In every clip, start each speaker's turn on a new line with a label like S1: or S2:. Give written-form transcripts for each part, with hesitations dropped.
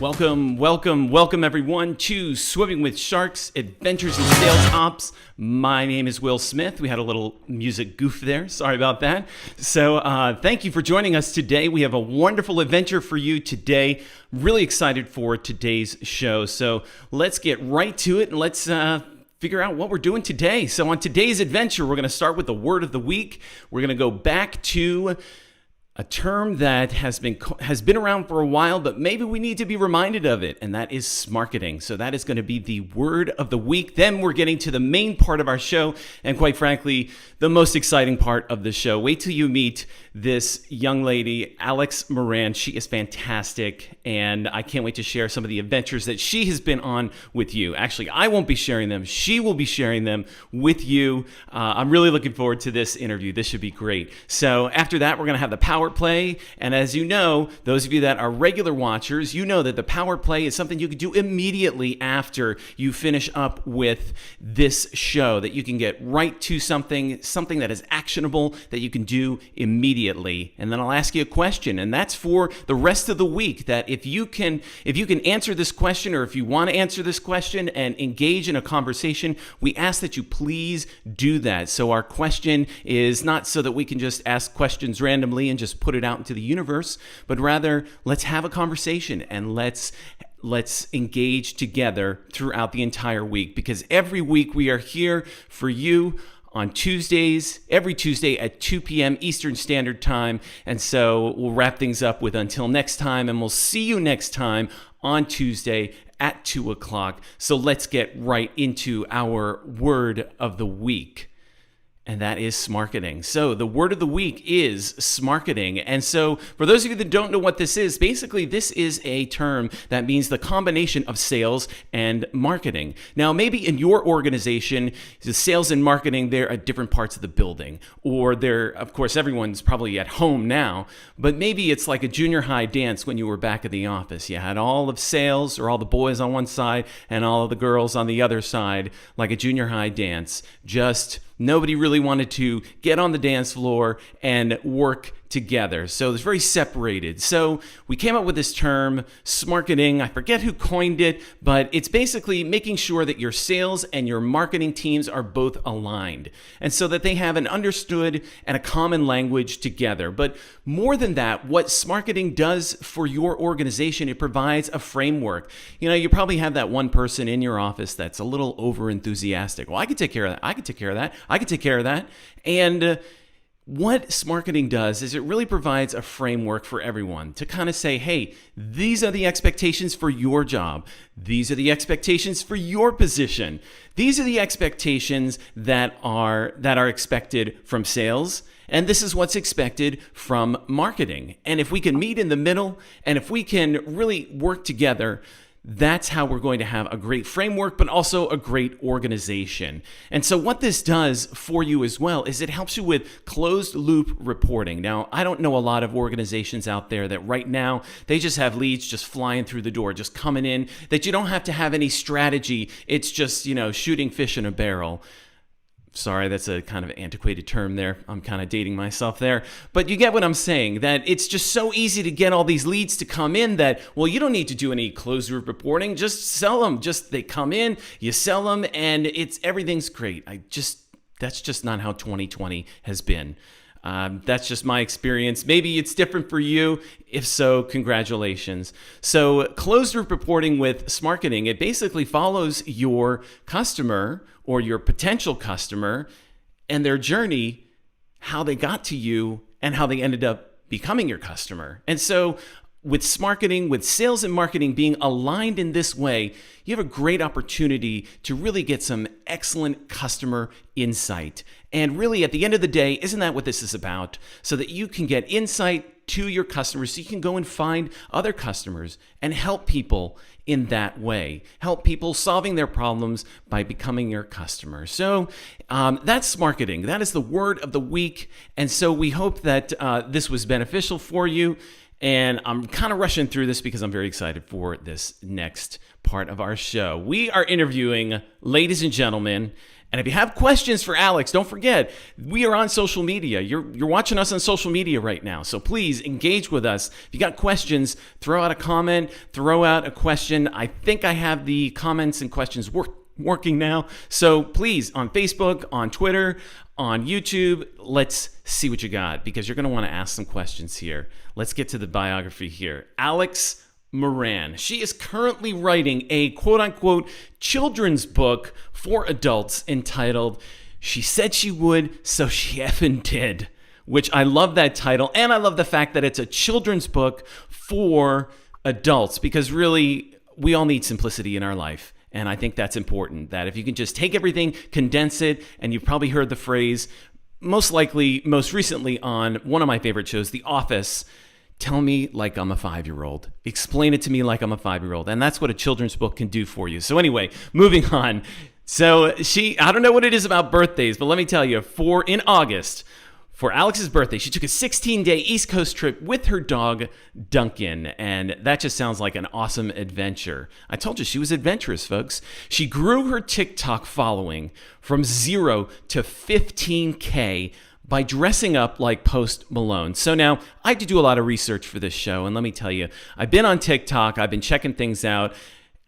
S1: Welcome everyone to Swimming with Sharks, Adventures in Sales Ops. My name is Will Smith. We had a little music goof there. Sorry about that. So thank you for joining us today. We have a wonderful adventure for you today. Really excited for today's show. So let's get right to it and let's figure out what we're doing today. So on today's adventure, we're going to start with the word of the week. We're going to go back to a term that has been around for a while, but maybe we need to be reminded of it, and that is smarketing. So that is going to be the word of the week. Then we're getting to the main part of our show, and quite frankly, the most exciting part of the show. Wait till you meet this young lady, Alex Moran. She is fantastic, and I can't wait to share some of the adventures that she has been on with you. Actually, I won't be sharing them. She will be sharing them with you. I'm really looking forward to this interview. This should be great. So after that, we're going to have the power play. And as you know, those of you that are regular watchers, you know that the power play is something you can do immediately after you finish up with this show, that you can get right to something that is actionable that you can do immediately. And then I'll ask you a question, and that's for the rest of the week, that if you can answer this question, or if you want to answer this question and engage in a conversation, we ask that you please do that. So our question is not so that we can just ask questions randomly and just put it out into the universe, but rather let's have a conversation and let's engage together throughout the entire week, because every week we are here for you on Tuesdays, every Tuesday at 2 p.m. Eastern Standard Time. And so we'll wrap things up with until next time, and we'll see you next time on Tuesday at 2 o'clock. So let's get right into our word of the week. And that is smarketing. So the word of the week is smarketing. And so for those of you that don't know what this is, basically this is a term that means the combination of sales and marketing. Now, maybe in your organization, the sales and marketing, they're at different parts of the building, or they're, of course, everyone's probably at home now, but maybe it's like a junior high dance when you were back at the office. You had all of sales, or all the boys on one side and all of the girls on the other side, like a junior high dance. Just nobody really wanted to get on the dance floor and work together. So it's very separated. So we came up with this term, smarketing. I forget who coined it, but it's basically making sure that your sales and your marketing teams are both aligned, and so that they have an understood and a common language together. But more than that, what smarketing does for your organization, it provides a framework. You know, you probably have that one person in your office that's a little over enthusiastic. Well, I could take care of that. I could take care of that. I could take care of that. And what smarketing does is it really provides a framework for everyone to kind of say, hey, these are the expectations for your job. These are the expectations for your position. These are the expectations that are expected from sales. And this is what's expected from marketing. And if we can meet in the middle, and if we can really work together, that's how we're going to have a great framework, but also a great organization. And so what this does for you as well is it helps you with closed loop reporting. Now, I don't know a lot of organizations out there that right now, they just have leads just flying through the door, just coming in, that you don't have to have any strategy. It's just, shooting fish in a barrel. Sorry, that's a kind of antiquated term there. I'm kind of dating myself there. But you get what I'm saying, that it's just so easy to get all these leads to come in that, well, you don't need to do any closed loop reporting. Just sell them. They come in, you sell them, and everything's great. That's just not how 2020 has been. That's just my experience. Maybe it's different for you. If so, congratulations. So closed loop reporting with smarketing, it basically follows your customer or your potential customer and their journey, how they got to you and how they ended up becoming your customer. And so with smarketing, with sales and marketing being aligned in this way, you have a great opportunity to really get some excellent customer insight. And really, at the end of the day, isn't that what this is about? So that you can get insight to your customers, so you can go and find other customers and help people in that way. Help people solving their problems by becoming your customer. So that's marketing. That is the word of the week. And so we hope that this was beneficial for you. And I'm kind of rushing through this because I'm very excited for this next part of our show. We are interviewing, ladies and gentlemen, And if you have questions for Alex, don't forget, we are on social media. You're watching us on social media right now. So please engage with us. If you got questions, throw out a comment, throw out a question. I think I have the comments and questions working now. So please, on Facebook, on Twitter, on YouTube, let's see what you got, because you're going to want to ask some questions here. Let's get to the biography here. Alex Moran. She is currently writing a quote-unquote children's book for adults entitled She Said She Would, So She Effing Did, which I love that title, and I love the fact that it's a children's book for adults, because really, we all need simplicity in our life. And I think that's important, that if you can just take everything, condense it, and you've probably heard the phrase, most recently on one of my favorite shows, The Office, tell me like I'm a 5-year-old. Explain it to me like I'm a 5-year-old. And that's what a children's book can do for you. So anyway, moving on. So I don't know what it is about birthdays, but let me tell you, in August, for Alex's birthday, she took a 16-day East Coast trip with her dog, Duncan, and that just sounds like an awesome adventure. I told you she was adventurous, folks. She grew her TikTok following from 0 to 15K by dressing up like Post Malone. So now, I had to do a lot of research for this show, and let me tell you, I've been on TikTok, I've been checking things out.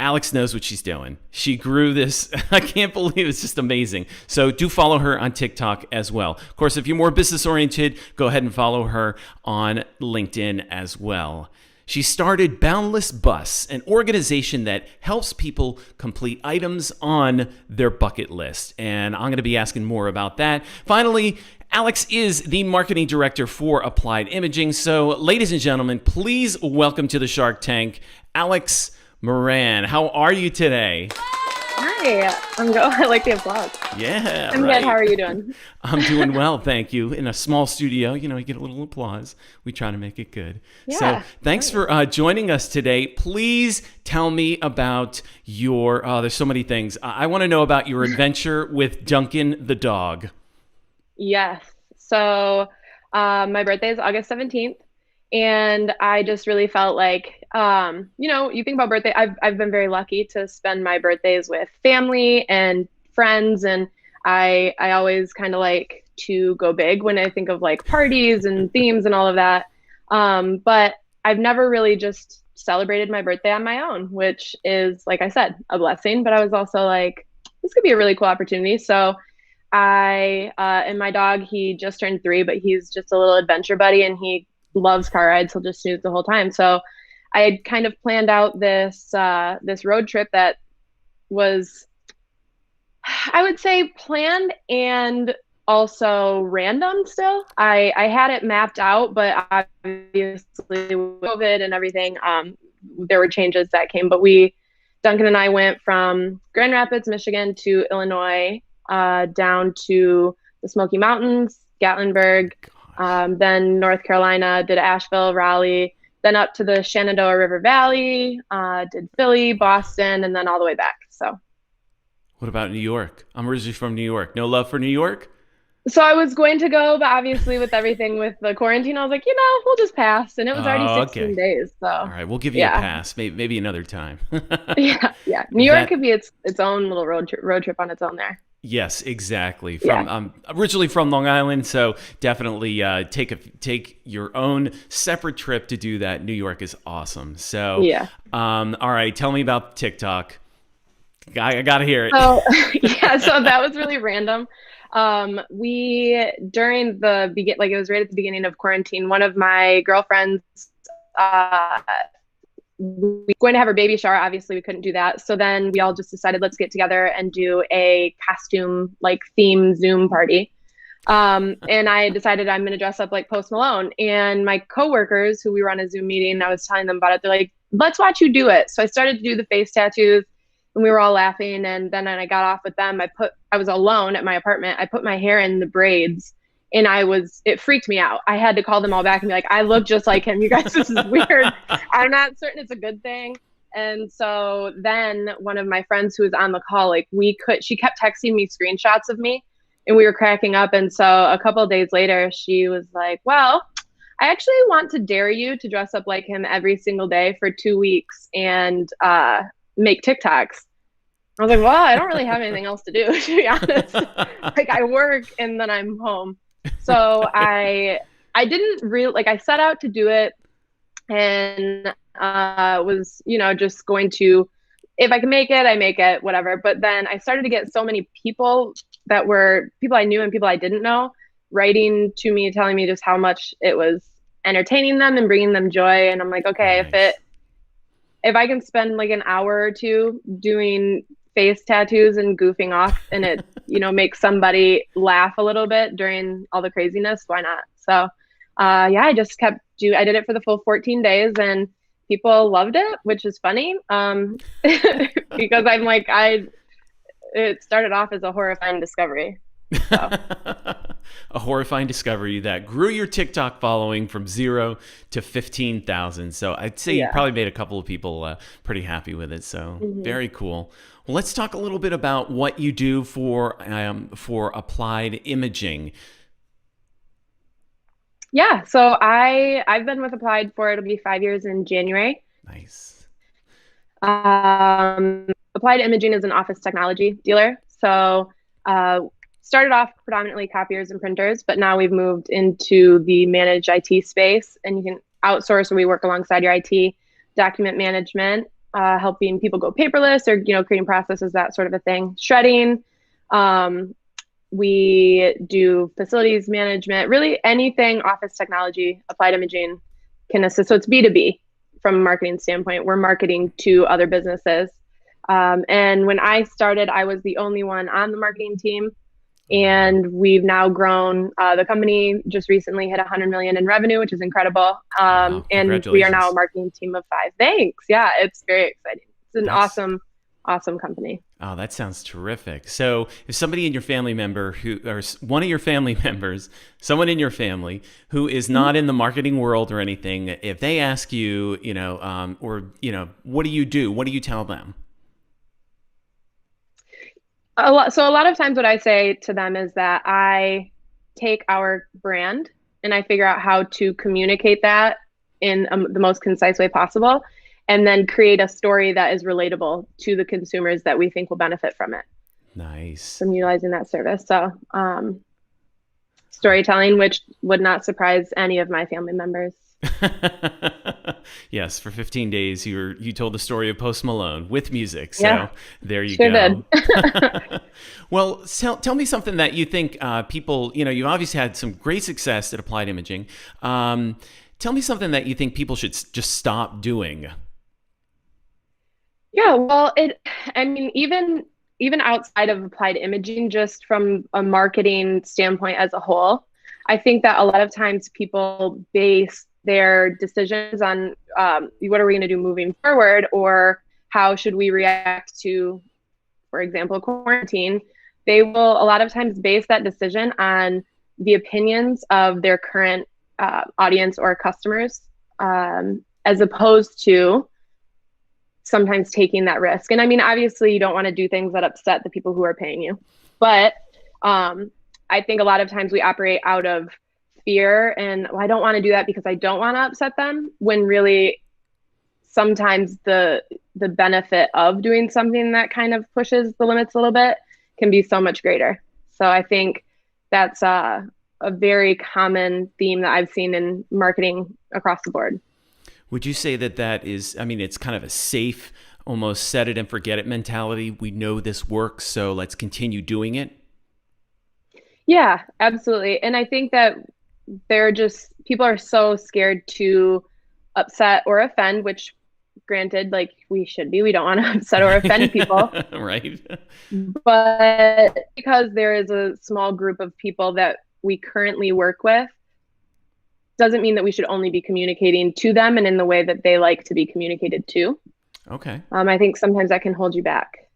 S1: Alex knows what she's doing. She grew this. I can't believe it's just amazing. So do follow her on TikTok as well. Of course, if you're more business oriented, go ahead and follow her on LinkedIn as well. She started Boundless Bus, an organization that helps people complete items on their bucket list. And I'm going to be asking more about that. Finally, Alex is the marketing director for Applied Imaging. So, ladies and gentlemen, please welcome to the Shark Tank, Alex Moran. How are you today?
S2: Hi, I like the applause.
S1: Yeah,
S2: I'm
S1: right.
S2: good. How are you doing?
S1: I'm doing well, thank you. In a small studio, you get a little applause. We try to make it good.
S2: Yeah,
S1: so thanks for joining us today. Please tell me about your, there's so many things. I want to know about your adventure with Duncan the dog.
S2: Yes. So my birthday is August 17th. And I just really felt like, you think about birthday. I've been very lucky to spend my birthdays with family and friends. And I always kind of like to go big when I think of like parties and themes and all of that. But I've never really just celebrated my birthday on my own, which is, like I said, a blessing. But I was also like, this could be a really cool opportunity. So and my dog, he just turned 3, but he's just a little adventure buddy, and he loves car rides. He'll just snooze the whole time. So I had kind of planned out this road trip that was, I would say, planned and also random still. I had it mapped out, but obviously with COVID and everything, there were changes that came. But Duncan and I went from Grand Rapids, Michigan to Illinois, down to the Smoky Mountains, Gatlinburg, then North Carolina, did Asheville, Raleigh, then up to the Shenandoah River Valley, did Philly, Boston, and then all the way back. So,
S1: what about New York? I'm originally from New York. No love for New York?
S2: So I was going to go, but obviously with everything with the quarantine, I was like, we'll just pass. And it was already 16 days. So
S1: all right, we'll give you a pass. Maybe another time.
S2: Yeah. New York could be its own little road trip on its own there.
S1: Yes, exactly. I'm originally from Long Island, so definitely take your own separate trip to do that. New York is awesome. So, all right, tell me about TikTok. I gotta hear it.
S2: So, so that was really random. During the it was right at the beginning of quarantine, one of my girlfriends, we were going to have her baby shower. Obviously we couldn't do that. So then we all just decided, let's get together and do a costume theme Zoom party. And I decided I'm going to dress up like Post Malone, and my coworkers who we were on a Zoom meeting, I was telling them about it. They're like, let's watch you do it. So I started to do the face tattoos, and we were all laughing. And then when I got off with them, I was alone at my apartment. I put my hair in the braids, and it freaked me out. I had to call them all back and be like, I look just like him. You guys, this is weird. I'm not certain it's a good thing. And so then one of my friends who was on the call, she kept texting me screenshots of me, and we were cracking up. And so a couple of days later, she was like, well, I actually want to dare you to dress up like him every single day for 2 weeks and make TikToks. I was like, well, I don't really have anything else to do, to be honest. Like I work and then I'm home. So I didn't really like I set out to do it and was, just going to if I can make it, I make it, whatever. But then I started to get so many people that were people I knew and people I didn't know writing to me, telling me just how much it was entertaining them and bringing them joy. And I'm like, okay,
S1: Nice.
S2: if I can spend like an hour or two doing face tattoos and goofing off and it, makes somebody laugh a little bit during all the craziness, why not? So, yeah, I just I did it for the full 14 days and people loved it, which is funny. Because it started off as a horrifying discovery. So.
S1: A horrifying discovery that grew your TikTok following from 0 to 15,000. So I'd say you
S2: Yeah.
S1: probably made a couple of people pretty happy with it. So very cool. Well, let's talk a little bit about what you do for Applied Imaging.
S2: Yeah, so I've been with Applied for it'll be 5 years in January.
S1: Nice.
S2: Applied Imaging is an office technology dealer. So started off predominantly copiers and printers, but now we've moved into the managed IT space, and you can outsource, or we work alongside your IT, document management, helping people go paperless, or creating processes, that sort of a thing. Shredding. We do facilities management, really anything office technology. Applied Imaging can assist. So it's B2B from a marketing standpoint. We're marketing to other businesses. And when I started, I was the only one on the marketing team. And we've now grown. The company just recently hit 100 million in revenue, which is incredible.
S1: Wow.
S2: And we are now a
S1: Congratulations.
S2: marketing team of 5. Thanks. Yeah, it's very exciting. It's an
S1: That's
S2: awesome company.
S1: Oh, that sounds terrific. So, if somebody in your family member or one of your family members, someone in your family who is not in the marketing world or anything, if they ask you, what do you do? What do you tell them?
S2: So a lot of times what I say to them is that I take our brand and I figure out how to communicate that in the most concise way possible, and then create a story that is relatable to the consumers that we think will benefit from it,
S1: Nice.
S2: from utilizing that service. So storytelling, which would not surprise any of my family members.
S1: Yes, for 15 days you told the story of Post Malone with music. So
S2: Yeah,
S1: there you
S2: sure
S1: go.
S2: did.
S1: Well, tell me something that you think people, you obviously had some great success at Applied Imaging. Tell me something that you think people should just stop doing.
S2: Yeah, well, I mean, even outside of Applied Imaging, just from a marketing standpoint as a whole, I think that a lot of times people base their decisions on what are we going to do moving forward, or how should we react to, for example, quarantine. They will a lot of times base that decision on the opinions of their current audience or customers, as opposed to sometimes taking that risk. And I mean, obviously, you don't want to do things that upset the people who are paying you, but I think a lot of times we operate out of fear and, well, I don't want to do that because I don't want to upset them, when really sometimes the benefit of doing something that kind of pushes the limits a little bit can be so much greater. So I think that's a very common theme that I've seen in marketing across the board.
S1: Would you say that is, I mean, it's kind of a safe, almost set it and forget it mentality? We know this works, so let's continue doing it.
S2: Yeah, absolutely. And I think that people are so scared to upset or offend, which granted, like we should be. We don't want to upset or offend people.
S1: Right.
S2: But because there is a small group of people that we currently work with, doesn't mean that we should only be communicating to them and in the way that they like to be communicated to.
S1: Okay.
S2: I think sometimes that can hold you back.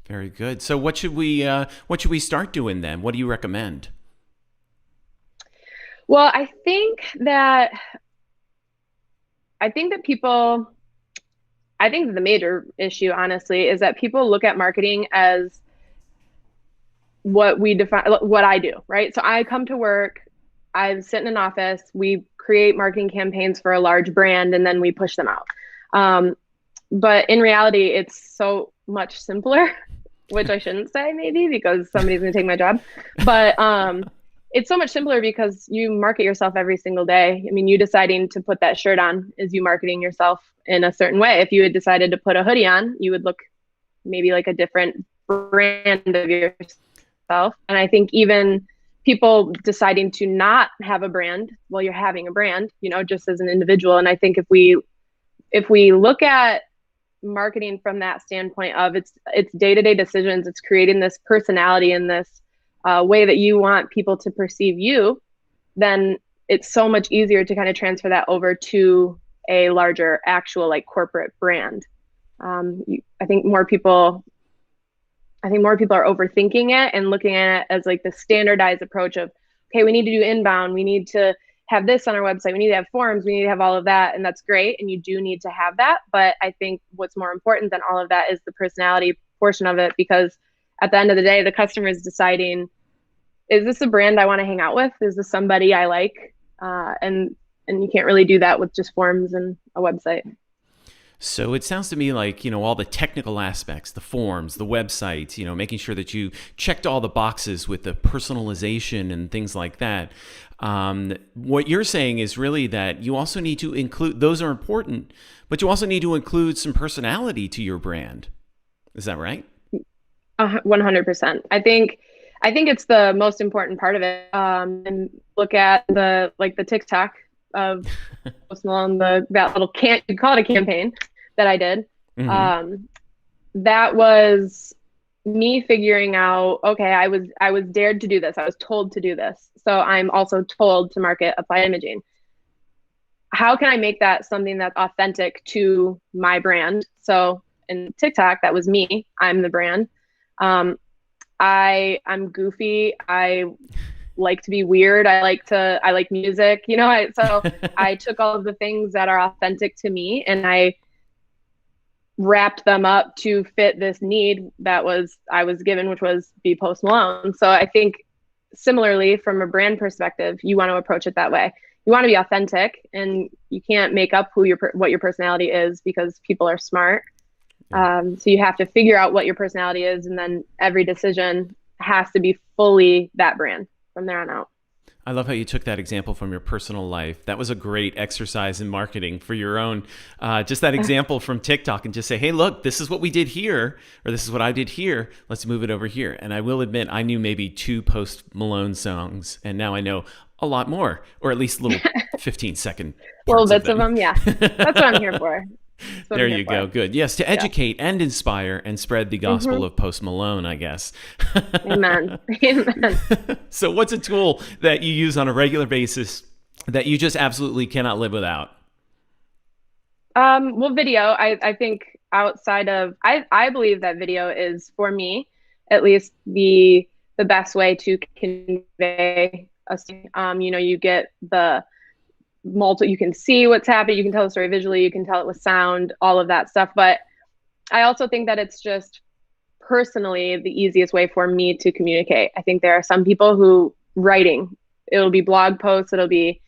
S1: Very good. So what should we start doing then? What do you recommend?
S2: Well, I think that people, I think the major issue, honestly, is that people look at marketing as what we define, what I do, right? So I come to work, I sit in an office, we create marketing campaigns for a large brand, and then we push them out. But in reality, it's so much simpler, which I shouldn't say maybe because somebody's going to take my job. But it's so much simpler because you market yourself every single day. I mean, you deciding to put that shirt on is you marketing yourself in a certain way. If you had decided to put a hoodie on, you would look maybe like a different brand of yourself. And I think even people deciding to not have a brand while you're having a brand, you know, just as an individual. And I think if we look at marketing from that standpoint of it's day-to-day decisions, it's creating this personality and this way that you want people to perceive you, then it's so much easier to kind of transfer that over to a larger actual like corporate brand. I think more people are overthinking it and looking at it as like the standardized approach of, okay, we need to do inbound, we need to have this on our website, we need to have forms, we need to have all of that, and that's great, and you do need to have that. But I think what's more important than all of that is the personality portion of it, because at the end of the day, the customer is deciding, is this a brand I want to hang out with? Is this somebody I like? And you can't really do that with just forms and a website.
S1: So it sounds to me like, all the technical aspects, the forms, the websites, making sure that you checked all the boxes with the personalization and things like that. What you're saying is really that you also need to include, those are important, but you also need to include some personality to your brand. Is that right?
S2: 100%. I think it's the most important part of it. And look at the TikTok of Post Malone, that little you call it a campaign that I did. Mm-hmm. That was me figuring out, okay, I was dared to do this. I was told to do this. So I'm also told to market applied imaging. How can I make that something that's authentic to my brand? So in TikTok, that was me. I'm the brand. I'm goofy. I like to be weird. I like music, so I took all of the things that are authentic to me and I wrapped them up to fit this need that I was given, which was be Post Malone. So I think similarly from a brand perspective, you want to approach it that way. You want to be authentic, and you can't make up what your personality is because people are smart. So you have to figure out what your personality is, and then every decision has to be fully that brand from there on out.
S1: I love how you took that example from your personal life. That was a great exercise in marketing for your own, just that example from TikTok, and just say, hey, look, this is what we did here, or this is what I did here. Let's move it over here. And I will admit, I knew maybe 2 Post Malone songs, and now I know a lot more, or at least little 15-second
S2: little bits of them. Yeah, that's what I'm here for.
S1: There you go. Good. Yes, to educate and inspire and spread the gospel of Post Malone, I guess.
S2: Amen. Amen.
S1: So what's a tool that you use on a regular basis that you just absolutely cannot live without?
S2: Well, video. I think outside of, I believe that video is, for me, at least the best way to convey a, you get the you can see what's happening, you can tell the story visually, you can tell it with sound, all of that stuff. But I also think that it's just personally the easiest way for me to communicate. I think there are some people who writing, it'll be blog posts, it'll be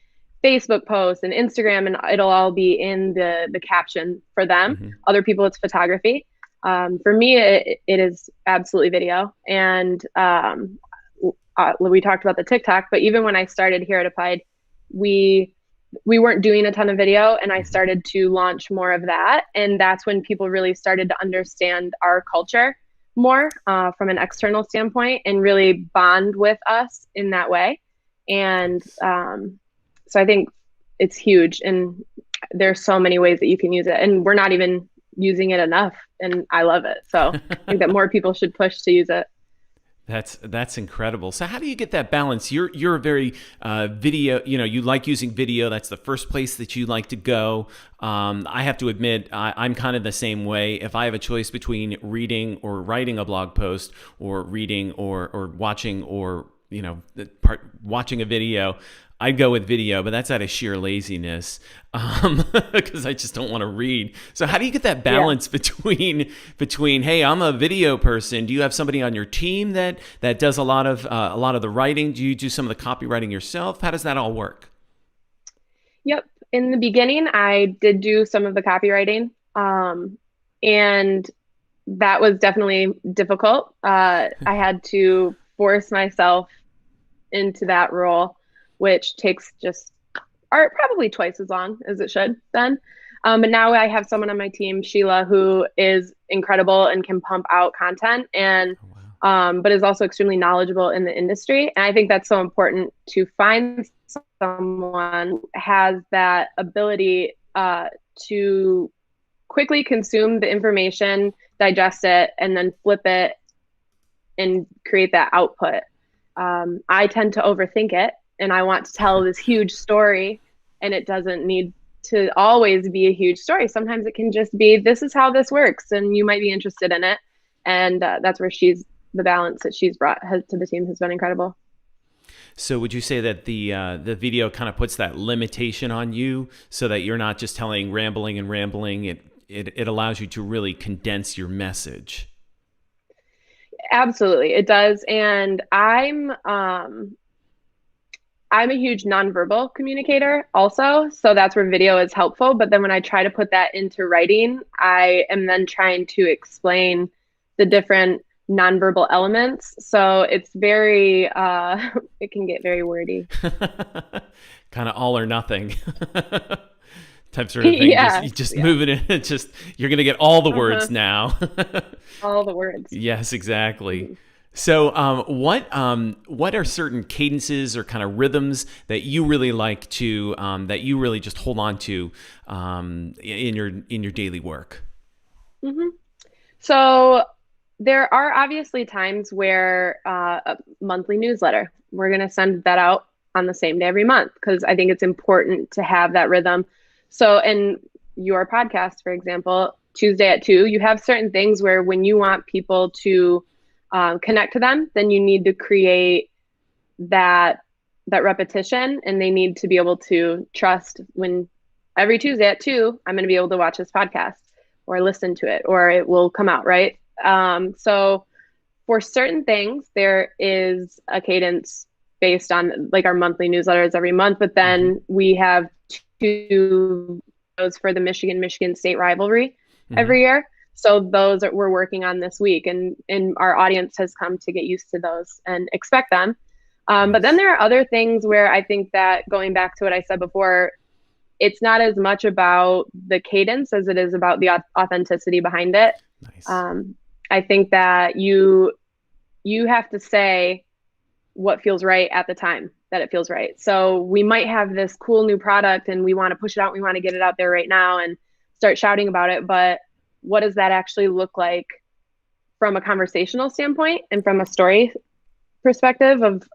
S2: Facebook posts and Instagram, and it'll all be in the caption for them. Mm-hmm. Other people, it's photography. For me, it is absolutely video. And we talked about the TikTok, but even when I started here at Applied, we weren't doing a ton of video, and I started to launch more of that. And that's when people really started to understand our culture more from an external standpoint and really bond with us in that way. And so I think it's huge, and there's so many ways that you can use it, and we're not even using it enough, and I love it. So I think that more people should push to use it.
S1: That's incredible. So how do you get that balance? You're a very video, you like using video. That's the first place that you like to go. I have to admit, I'm kind of the same way. If I have a choice between reading or writing a blog post, or reading or watching, or watching a video, I'd go with video, but that's out of sheer laziness, because I just don't want to read. So how do you get that balance between, hey, I'm a video person. Do you have somebody on your team that does a lot of the writing? Do you do some of the copywriting yourself? How does that all work?
S2: Yep. In the beginning, I did do some of the copywriting, and that was definitely difficult. I had to force myself into that role, which takes just or probably twice as long as it should then. But now I have someone on my team, Sheila, who is incredible and can pump out content and
S1: Oh, wow.
S2: but is also extremely knowledgeable in the industry. And I think that's so important to find someone who has that ability to quickly consume the information, digest it, and then flip it and create that output. I tend to overthink it and I want to tell this huge story, and it doesn't need to always be a huge story. Sometimes it can just be, this is how this works, and you might be interested in it. And that's where the balance that she's brought to the team has been incredible.
S1: So would you say that the video kind of puts that limitation on you so that you're not just telling rambling and rambling? It allows you to really condense your message.
S2: Absolutely, it does. And I'm a huge nonverbal communicator also, so that's where video is helpful. But then when I try to put that into writing, I am then trying to explain the different nonverbal elements. So it's very, it can get very wordy.
S1: Kind of all or nothing type sort of thing.
S2: Yeah,
S1: Just
S2: yeah.
S1: move it in. It's just, you're going to get all the words
S2: Uh-huh.
S1: now.
S2: All the words.
S1: Yes, exactly.
S2: Mhm.
S1: So, what are certain cadences or kind of rhythms that you really like to that you really just hold on to in your daily work?
S2: Mhm. So there are obviously times where a monthly newsletter, we're going to send that out on the same day every month because I think it's important to have that rhythm. So, in your podcast, for example, Tuesday at 2, you have certain things where when you want people to connect to them, then you need to create that repetition, and they need to be able to trust when every Tuesday at 2, I'm going to be able to watch this podcast or listen to it, or it will come out, right? So for certain things, there is a cadence based on like our monthly newsletters every month, but
S1: Hmm.
S2: then we have 2 those for the Michigan State rivalry
S1: Hmm.
S2: every year. So those are, we're working on this week, and our audience has come to get used to those and expect them. But then
S1: Nice.
S2: there are other things where I think that going back to what I said before, it's not as much about the cadence as it is about the authenticity behind it.
S1: Nice.
S2: Um, I think that you have to say what feels right at the time that it feels right. So we might have this cool new product and we want to push it out, we want to get it out there right now and start shouting about it, but what does that actually look like from a conversational standpoint and from a story perspective of,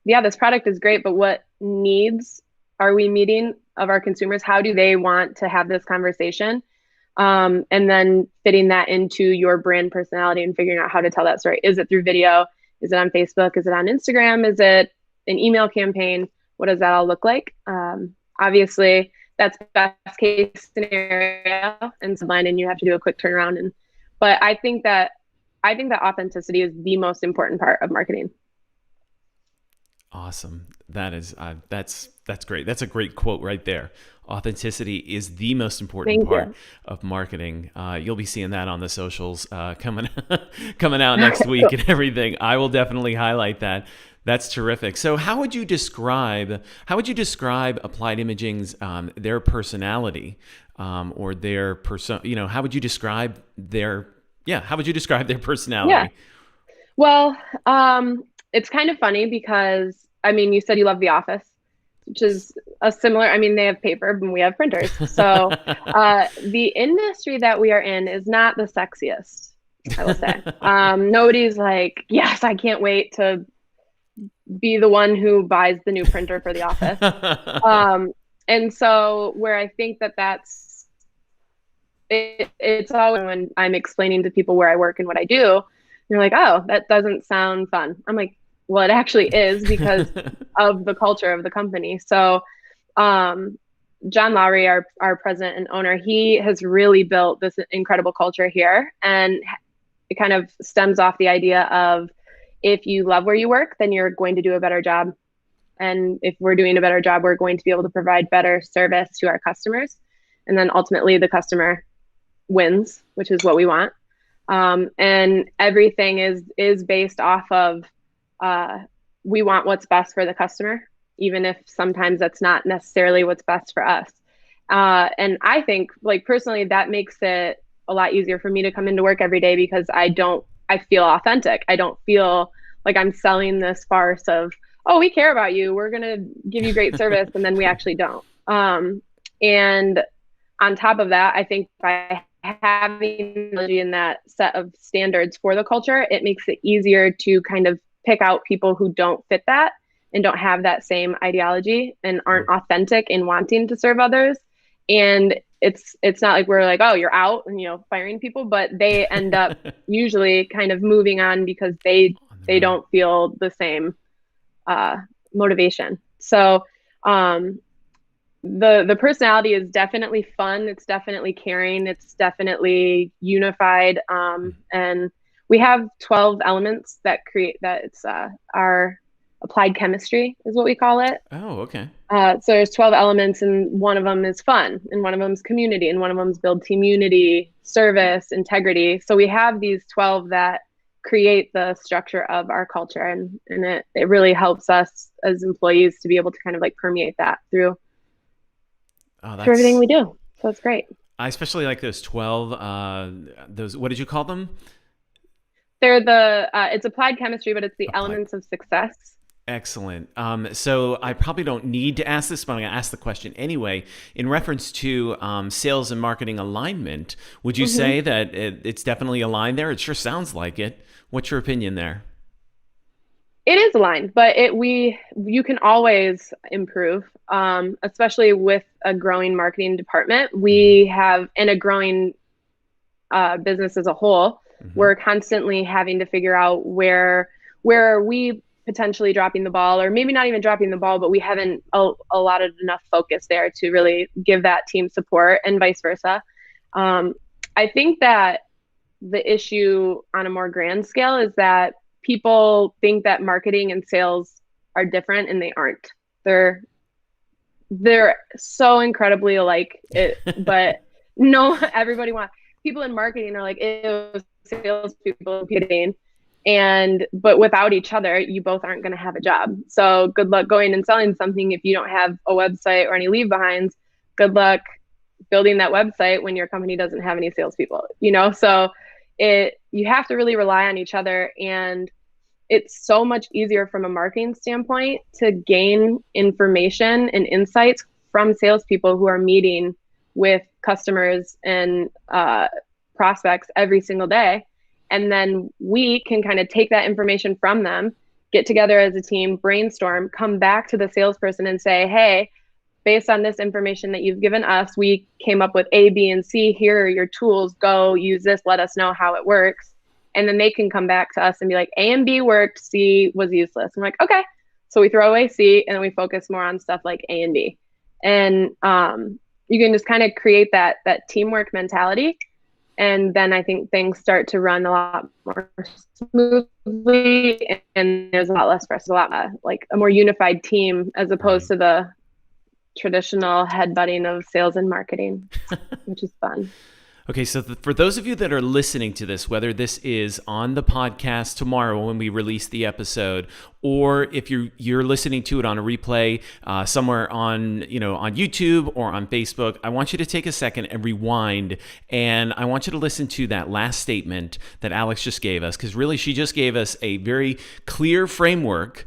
S2: yeah, this product is great, but what needs are we meeting of our consumers? How do they want to have this conversation? And then fitting that into your brand personality and figuring out how to tell that story. Is it through video? Is it on Facebook? Is it on Instagram? Is it an email campaign? What does that all look like? Obviously, that's best case scenario and blind, and you have to do a quick turnaround. But I think that authenticity is the most important part of marketing.
S1: Awesome. That's great. That's a great quote right there. Authenticity is the most important
S2: Thank
S1: part
S2: you.
S1: of marketing. You'll be seeing that on the socials coming coming out next week and everything. I will definitely highlight that. That's terrific. So, how would you describe Applied Imaging's their personality or their person? How would you describe their How would you describe their
S2: Yeah.
S1: personality?
S2: Well, it's kind of funny because I mean, you said you love The Office, which is a similar. I mean, they have paper and we have printers. So, the industry that we are in is not the sexiest, I will say. Nobody's like, yes, I can't wait to be the one who buys the new printer for The Office. Um, and so, where I think that it's always when I'm explaining to people where I work and what I do, they're like, "Oh, that doesn't sound fun." I'm like, "Well, it actually is because of the culture of the company." So, um, John Lowry, our president and owner, he has really built this incredible culture here, and it kind of stems off the idea of if you love where you work, then you're going to do a better job, and if we're doing a better job, we're going to be able to provide better service to our customers, and then ultimately the customer wins, which is what we want. And everything is based off of we want what's best for the customer, even if sometimes that's not necessarily what's best for us. And I think, like, personally, that makes it a lot easier for me to come into work every day because I feel authentic. I don't feel like I'm selling this farce of, oh, we care about you, we're going to give you great service, and then we actually don't. And on top of that, I think by having in that set of standards for the culture, it makes it easier to kind of pick out people who don't fit that and don't have that same ideology and aren't authentic in wanting to serve others. And it's not like we're like, oh, you're out and, firing people, but they end up usually kind of moving on because they don't feel the same motivation. So the personality is definitely fun. It's definitely caring. It's definitely unified. And we have 12 elements that create that. It's our applied chemistry is what we call it.
S1: Oh, okay.
S2: So there's 12 elements, and one of them is fun, and one of them is community, and one of them is build team unity, service, integrity. So we have these 12 that create the structure of our culture, and it really helps us as employees to be able to kind of like permeate that through everything we do. So it's great.
S1: I especially like those 12, what did you call them?
S2: They're it's applied chemistry, but it's the elements of success.
S1: Excellent. So I probably don't need to ask this, but I'm going to ask the question anyway. In reference to sales and marketing alignment, would you say that it's definitely aligned there? It sure sounds like it. What's your opinion there?
S2: It is aligned, but you can always improve, especially with a growing marketing department. We have, and a growing business as a whole. We're constantly having to figure out where are we potentially dropping the ball, or maybe not even dropping the ball, but we haven't allotted enough focus there to really give that team support, and vice versa. I think that the issue on a more grand scale is that people think that marketing and sales are different, and they aren't. They're so incredibly alike, but no, everybody wants, people in marketing are like, it was sales people competing, but without each other, you both aren't going to have a job. So good luck going and selling something if you don't have a website or any leave behinds. Good luck building that website when your company doesn't have any salespeople, so you have to really rely on each other. And it's so much easier from a marketing standpoint to gain information and insights from salespeople who are meeting with customers and prospects every single day. And then we can kind of take that information from them, get together as a team, brainstorm, come back to the salesperson and say, hey, based on this information that you've given us, we came up with A, B, and C. Here are your tools. Go use this. Let us know how it works. And then they can come back to us and be like, A and B worked, C was useless. I'm like, okay. So we throw away C, and then we focus more on stuff like A and B. And you can just kind of create that teamwork mentality. And then I think things start to run a lot more smoothly, and there's a lot less stress, a lot like a more unified team, as opposed to the traditional headbutting of sales and marketing, which is fun.
S1: Okay, so for those of you that are listening to this, whether this is on the podcast tomorrow when we release the episode, or if you're listening to it on a replay somewhere on YouTube or on Facebook, I want you to take a second and rewind, and I want you to listen to that last statement that Alex just gave us, because really she just gave us a very clear framework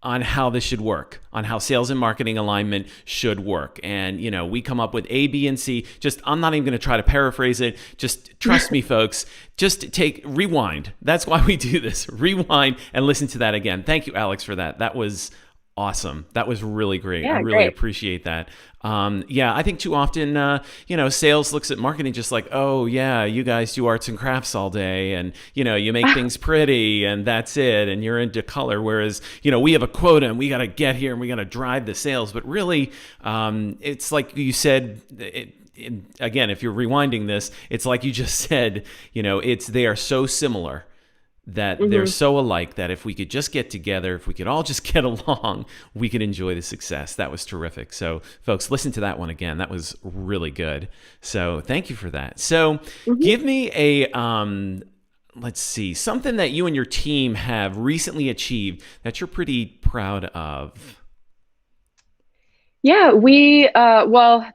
S1: on how this should work, on how sales and marketing alignment should work. And, we come up with A, B, and C. I'm not even going to try to paraphrase it. Just trust me, folks. Just rewind. That's why we do this. Rewind and listen to that again. Thank you, Alex, for that. That was awesome. That was really great.
S2: Yeah,
S1: I really appreciate that. I think too often, sales looks at marketing just like, oh yeah, you guys do arts and crafts all day, and you make things pretty, and that's it, and you're into color. Whereas we have a quota, and we got to get here, and we got to drive the sales. But really, it's like you said. Again, if you're rewinding this, it's like you just said. They are so similar that they're so alike that if we could just get together, if we could all just get along, we could enjoy the success. That was terrific. So folks, listen to that one again. That was really good. So thank you for that. So give me let's see, something that you and your team have recently achieved that you're pretty proud of.
S2: Yeah,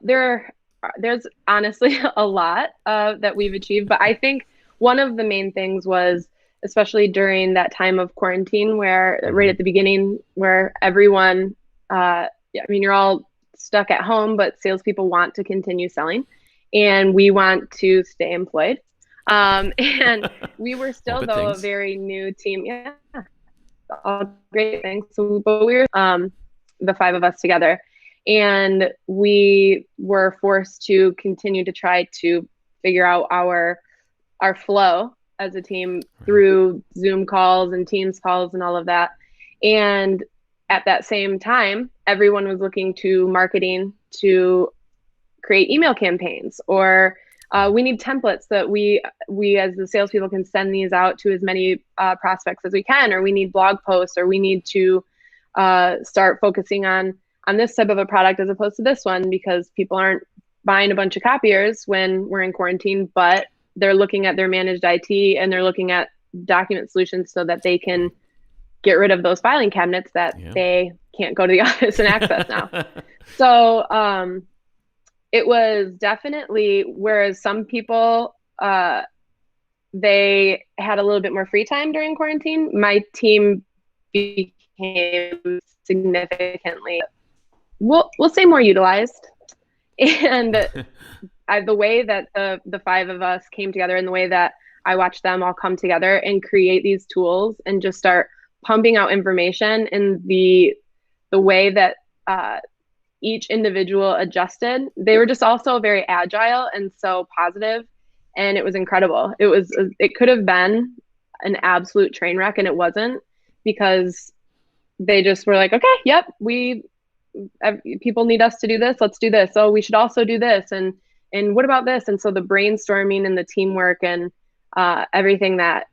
S2: there's honestly a lot that we've achieved, but I think one of the main things was, especially during that time of quarantine, where right
S1: Hmm.
S2: at the beginning, where everyone, yeah, I mean, you're all stuck at home, but salespeople want to continue selling, and we want to stay employed. And we were
S1: All
S2: still,
S1: good
S2: though, a
S1: things.
S2: very new team. Yeah, all great things. So, but we were the five of us together, and we were forced to continue to try to figure out our flow as a team
S1: Right.
S2: through Zoom calls and Teams calls and all of that. And at that same time, everyone was looking to marketing to create email campaigns, or
S1: Yeah.
S2: we need templates that we as the salespeople can send these out to as many prospects as we can, or we need blog posts, or we need to start focusing on this type of a product as opposed to this one, because people aren't buying a bunch of copiers when we're in quarantine, but they're looking at their managed IT and they're looking at document solutions so that they can get rid of those filing cabinets that
S1: Yeah.
S2: they can't go to the office and access now. So it was definitely, whereas some people they had a little bit more free time during quarantine, my team became significantly, we'll say, more utilized. And the way that the five of us came together, and the way that I watched them all come together and create these tools and just start pumping out information, and the way that each individual adjusted, they were just also very agile and so positive, and it was incredible. It could have been an absolute train wreck, and it wasn't, because they just were like, okay, yep, we people need us to do this, let's do this. Oh, we should also do this, and what about this? And so the brainstorming and the teamwork and everything that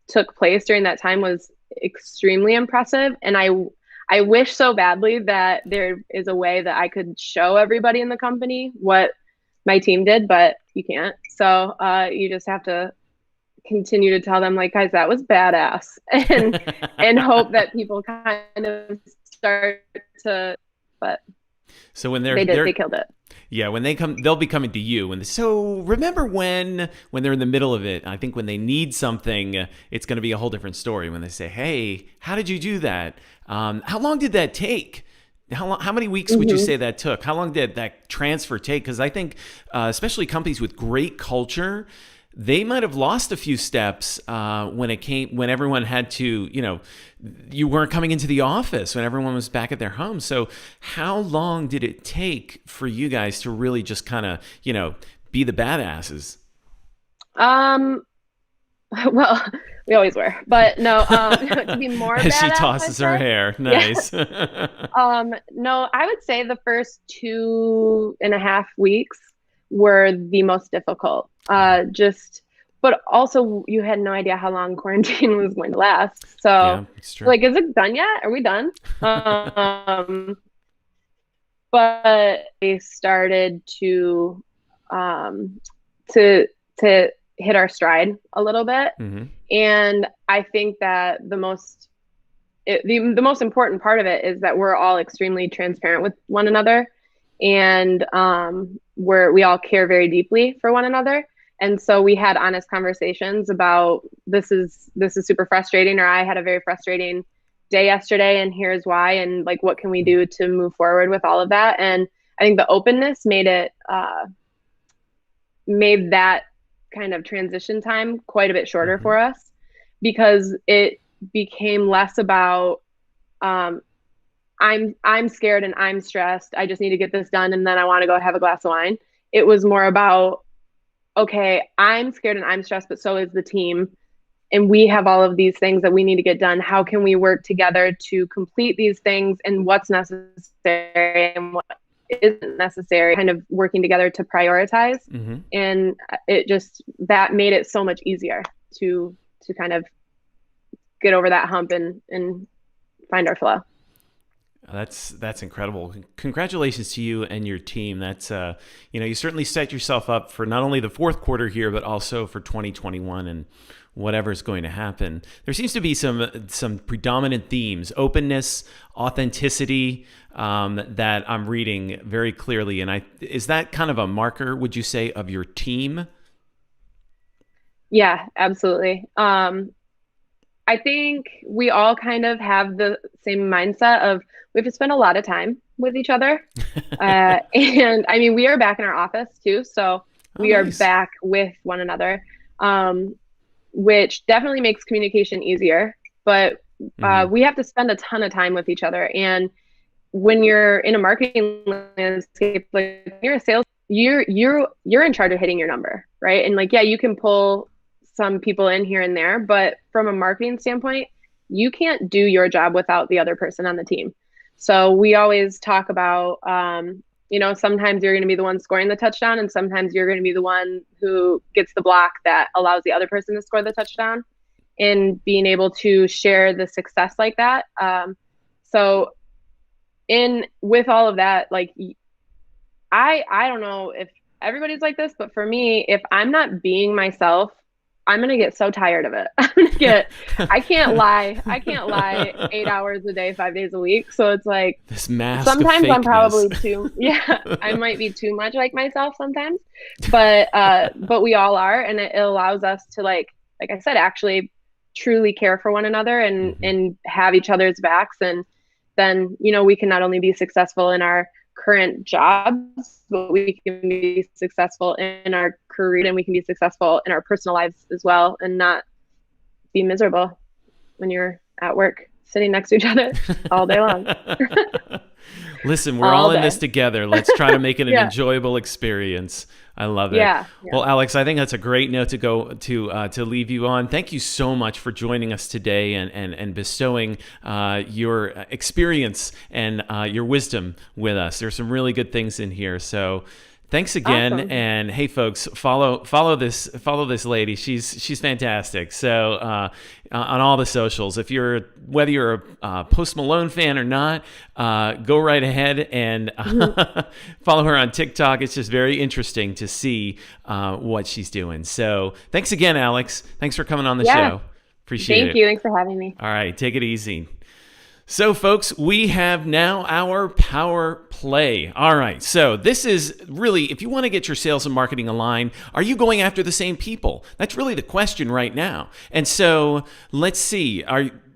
S2: took place during that time was extremely impressive. And I wish so badly that there is a way that I could show everybody in the company what my team did, but you can't. So you just have to continue to tell them, like, guys, that was badass, and hope that people kind of start to, but
S1: So when
S2: they
S1: they're
S2: killed it.
S1: yeah, when they come, they'll be coming to you. And so remember when they're in the middle of it, I think when they need something, it's going to be a whole different story. When they say, "Hey, how did you do that? How long did that take? How many weeks would you
S2: Mm-hmm.
S1: say that took? How long did that transfer take?" Because I think, especially companies with great culture, they might have lost a few steps when everyone had to, you weren't coming into the office when everyone was back at their home. So how long did it take for you guys to really just kind of, be the badasses?
S2: Um, well, we always were, but no, to be more
S1: As she
S2: badass, I'd
S1: tosses her
S2: say.
S1: hair.
S2: Yeah.
S1: Nice.
S2: No, I would say the first 2.5 weeks were the most difficult. But also you had no idea how long quarantine was going to last. So,
S1: Yeah, it's true.
S2: like, is it done yet? Are we done? Um, but they started um, to to hit our stride a little bit,
S1: Hmm.
S2: and I think that the most important part of it is that we're all extremely transparent with one another, and we all care very deeply for one another. And so we had honest conversations about, this is super frustrating, or I had a very frustrating day yesterday, and here's why, and like, what can we do to move forward with all of that. And I think the openness made that kind of transition time quite a bit shorter
S1: Hmm.
S2: for us, because it became less about, um, I'm scared and I'm stressed, I just need to get this done, and then I want to go have a glass of wine. It was more about, okay, I'm scared and I'm stressed, but so is the team, and we have all of these things that we need to get done. How can we work together to complete these things, and what's necessary and what isn't necessary, kind of working together to prioritize.
S1: Hmm.
S2: And that made it so much easier to kind of get over that hump and find our flow.
S1: That's incredible. Congratulations to you and your team. That's you certainly set yourself up for not only the fourth quarter here, but also for 2021 and whatever's going to happen. There seems to be some predominant themes: openness, authenticity, that I'm reading very clearly. And is that kind of a marker, would you say, of your team?
S2: Yeah, absolutely. I think we all kind of have the same mindset of we have to spend a lot of time with each other. And I mean, we are back in our office too. So
S1: Oh,
S2: we are
S1: nice.
S2: back with one another, which definitely makes communication easier. But
S1: Hmm.
S2: we have to spend a ton of time with each other. And when you're in a marketing landscape, like when you're a sales, you're in charge of hitting your number, right? And like, yeah, you can pull some people in here and there, but from a marketing standpoint, you can't do your job without the other person on the team. So we always talk about, sometimes you're going to be the one scoring the touchdown, and sometimes you're going to be the one who gets the block that allows the other person to score the touchdown, and being able to share the success like that. So in with all of that, like I don't know if everybody's like this, but for me, if I'm not being myself, I'm gonna get so tired of it. I can't lie. I can't lie 8 hours a day, 5 days a week. So it's like
S1: This mask of
S2: sometimes I'm
S1: fakeness.
S2: probably too, yeah, I might be too much like myself sometimes, but we all are, and it allows us to like I said, actually truly care for one another and
S1: Hmm.
S2: and have each other's backs, and then we can not only be successful in our current jobs, but we can be successful in our career, and we can be successful in our personal lives as well, and not be miserable when you're at work sitting next to each other all day long.
S1: Listen, we're
S2: All
S1: all in this
S2: day.
S1: together. Let's try to make it an
S2: Yeah.
S1: enjoyable experience. I love it.
S2: Yeah. Yeah.
S1: Well, Alex, I think that's a great note to go to leave you on. Thank you so much for joining us today and bestowing your experience and your wisdom with us. There's some really good things in here. So thanks again,
S2: Awesome.
S1: and hey, folks, follow this lady. She's fantastic. So on all the socials, whether you're a Post Malone fan or not, go right ahead and follow her on TikTok. It's just very interesting to see what she's doing. So thanks again, Alex. Thanks for coming on the
S2: Yeah.
S1: show. Appreciate
S2: Thank
S1: it.
S2: you. Thanks for having me.
S1: All right, take it easy. So, folks, we have now our power play. All right. So, this is really, if you want to get your sales and marketing aligned, are you going after the same people? That's really the question right now. And so, let's see.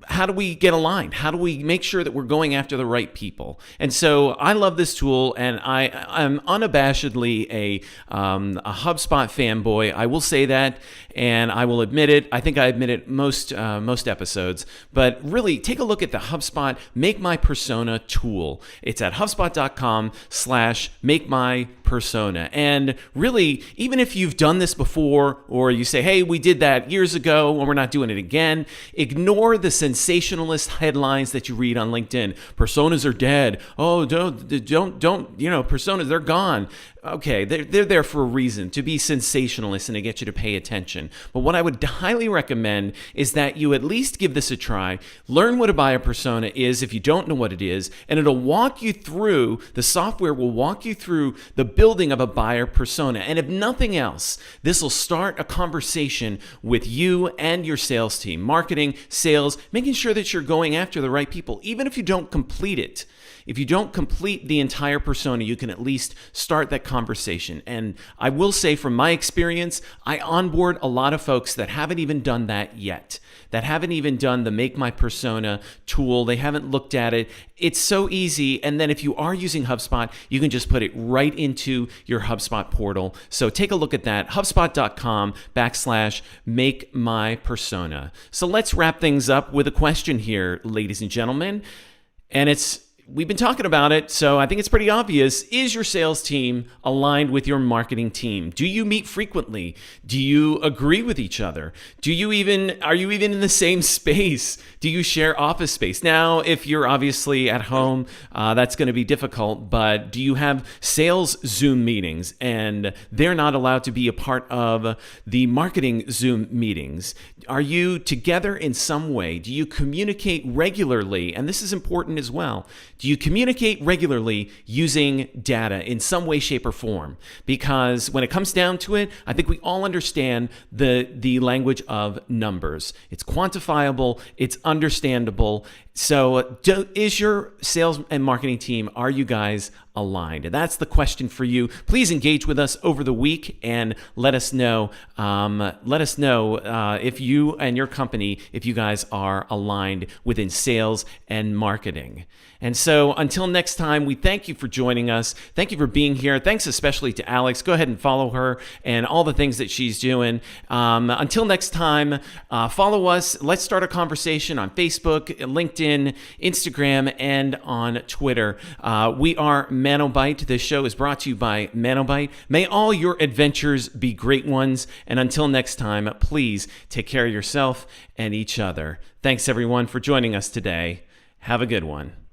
S1: How do we get aligned? How do we make sure that we're going after the right people? And so I love this tool, and I'm unabashedly a HubSpot fanboy. I will say that, and I will admit it. I think I admit it most episodes. But really, take a look at the HubSpot Make My Persona tool. It's at HubSpot.com/Make My Persona. And really, even if you've done this before, or you say, "Hey, we did that years ago, and we're not doing it again," ignore the sensationalist headlines that you read on LinkedIn. Personas are dead. Oh, don't, personas, they're gone. Okay, they're there for a reason, to be sensationalist and to get you to pay attention. But what I would highly recommend is that you at least give this a try. Learn what a buyer persona is if you don't know what it is, and it'll walk you through, the software will walk you through the building of a buyer persona. And if nothing else, this will start a conversation with you and your sales team, marketing, sales, making sure that you're going after the right people, even if you don't complete it. If you don't complete the entire persona, you can at least start that conversation. And I will say from my experience, I onboard a lot of folks that haven't even done that yet, that haven't even done the Make My Persona tool. They haven't looked at it. It's so easy. And then if you are using HubSpot, you can just put it right into your HubSpot portal. So take a look at that, HubSpot.com/Make My Persona. So let's wrap things up with a question here, ladies and gentlemen. And we've been talking about it, so I think it's pretty obvious. Is your sales team aligned with your marketing team? Do you meet frequently? Do you agree with each other? Are you even in the same space? Do you share office space? Now, if you're obviously at home, that's going to be difficult, but do you have sales Zoom meetings and they're not allowed to be a part of the marketing Zoom meetings? Are you together in some way? Do you communicate regularly? And this is important as well. Do you communicate regularly using data in some way, shape, or form? Because when it comes down to it, I think we all understand the language of numbers. It's quantifiable, it's understandable. So is your sales and marketing team, are you guys aligned? And that's the question for you. Please engage with us over the week and let us know. If you and your company, if you guys are aligned within sales and marketing. And so until next time, we thank you for joining us. Thank you for being here. Thanks especially to Alex. Go ahead and follow her and all the things that she's doing. Until next time, follow us. Let's start a conversation on Facebook, LinkedIn, Instagram, and on Twitter. We are Manobite. This show is brought to you by Manobite. May all your adventures be great ones. And until next time, please take care of yourself and each other. Thanks, everyone, for joining us today. Have a good one.